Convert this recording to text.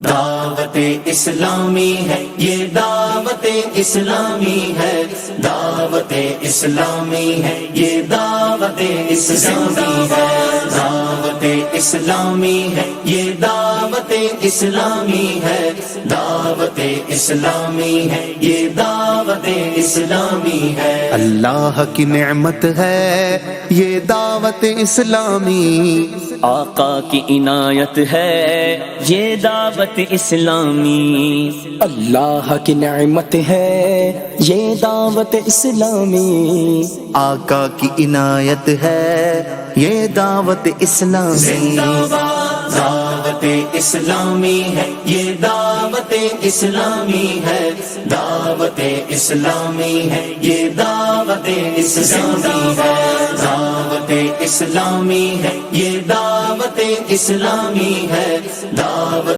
दावते इस्लामी है, ये दावते इस्लामी है, दावते इस्लामी है, ये दावते इस्लामी है, दावते इस्लामी है, ये दावते इस्लामी है, दावते इस्लामी है, ये दावते इस्लामी है। अल्लाह की नेमत है ये दावत इस्लामी, आका की इनायत है ये दावत इस्लामी। अल्लाह की नेमत है ये दावत इस्लामी, आका की इनायत है ये दावत इस्लामी। दावते इस्लामी है, ये दावते इस्लामी है, दावते इस्लामी है, ये दावते इस्लामी है, दावते इस्लामी है, ये दावते इस्लामी है, दावत